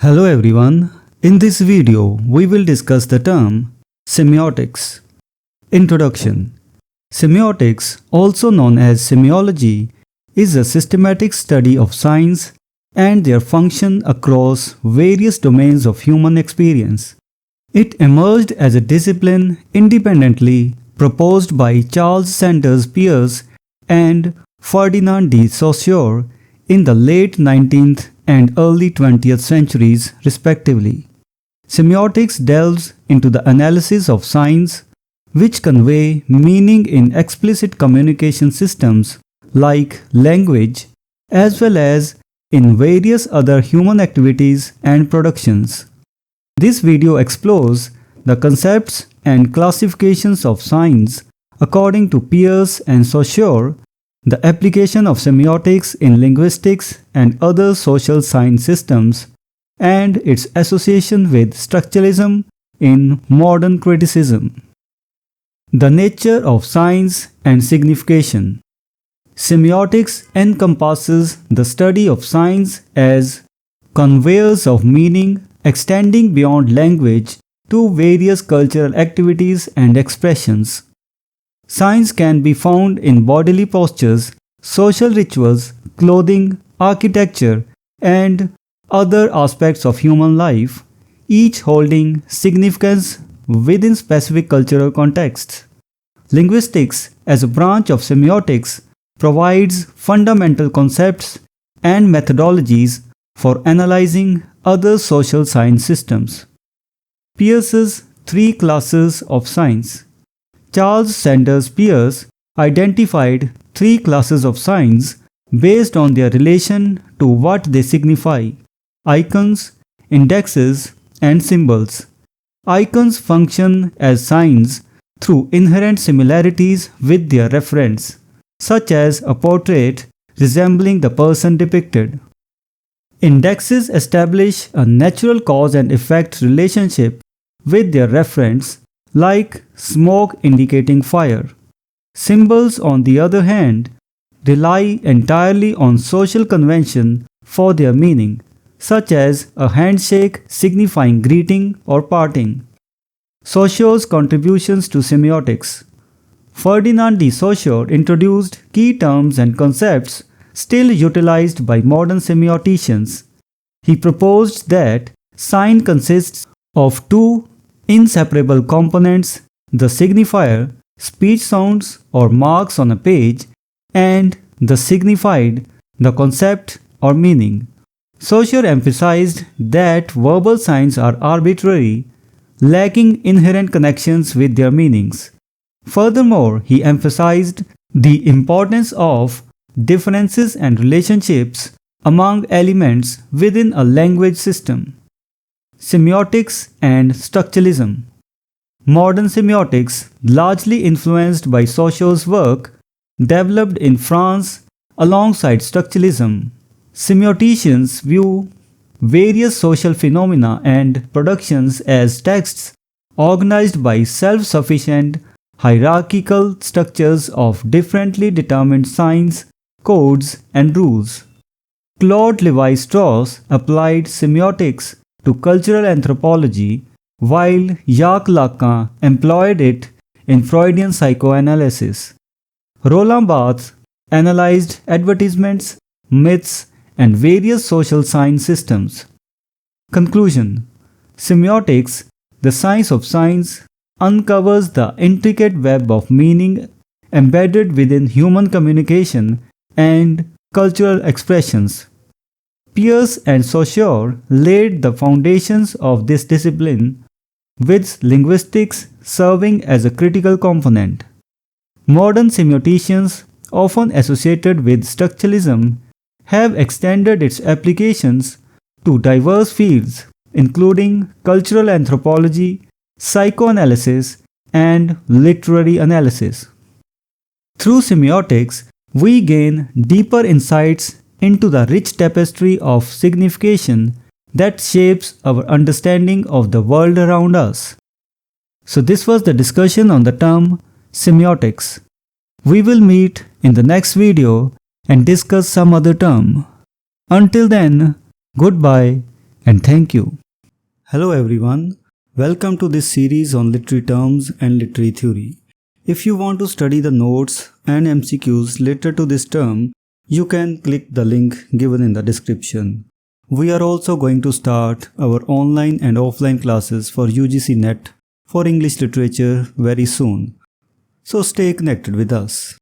Hello everyone. In this video, we will discuss the term semiotics. Introduction. Semiotics, also known as semiology, is a systematic study of science and their function across various domains of human experience. It emerged as a discipline independently proposed by Charles Sanders Peirce and Ferdinand de Saussure in the late 19th and early 20th centuries, respectively. Semiotics delves into the analysis of signs which convey meaning in explicit communication systems like language, as well as in various other human activities and productions. This video explores the concepts and classifications of signs according to Peirce and Saussure, the application of semiotics in linguistics and other social science systems, and its association with structuralism in modern criticism. The nature of signs and signification. Semiotics encompasses the study of signs as conveyors of meaning extending beyond language to various cultural activities and expressions. Signs can be found in bodily postures, social rituals, clothing, architecture, and other aspects of human life, each holding significance within specific cultural contexts. Linguistics, as a branch of semiotics, provides fundamental concepts and methodologies for analyzing other social science systems. Peirce's three classes of signs. Charles Sanders Peirce identified three classes of signs based on their relation to what they signify: icons, indexes, and symbols. Icons function as signs through inherent similarities with their referents, such as a portrait resembling the person depicted. Indexes establish a natural cause and effect relationship with their referents, like smoke indicating fire. Symbols, on the other hand, rely entirely on social convention for their meaning, such as a handshake signifying greeting or parting. Saussure's contributions to semiotics. Ferdinand de Saussure introduced key terms and concepts still utilized by modern semioticians. He proposed that sign consists of two inseparable components: the signifier, speech sounds or marks on a page, and the signified, the concept or meaning. Saussure emphasized that verbal signs are arbitrary, lacking inherent connections with their meanings. Furthermore, he emphasized the importance of differences and relationships among elements within a language system. Semiotics and structuralism. Modern semiotics, largely influenced by Saussure's work, developed in France alongside structuralism. Semioticians view various social phenomena and productions as texts organized by self-sufficient, hierarchical structures of differently determined signs, codes, and rules. Claude Lévi-Strauss applied semiotics to cultural anthropology, while Jacques Lacan employed it in Freudian psychoanalysis. Roland Barthes analyzed advertisements, myths, and various social science systems. Conclusion. Semiotics, the science of signs, uncovers the intricate web of meaning embedded within human communication and cultural expressions. Peirce and Saussure laid the foundations of this discipline, with linguistics serving as a critical component. Modern semioticians, often associated with structuralism, have extended its applications to diverse fields, including cultural anthropology, psychoanalysis, and literary analysis. Through semiotics, we gain deeper insights into the rich tapestry of signification that shapes our understanding of the world around us. So this was the discussion on the term semiotics. We will meet in the next video and discuss some other term. Until then, goodbye and thank you. Hello everyone, welcome to this series on literary terms and literary theory. If you want to study the notes and MCQs related to this term, you can click the link given in the description. We are also going to start our online and offline classes for UGC NET for English literature very soon. So stay connected with us.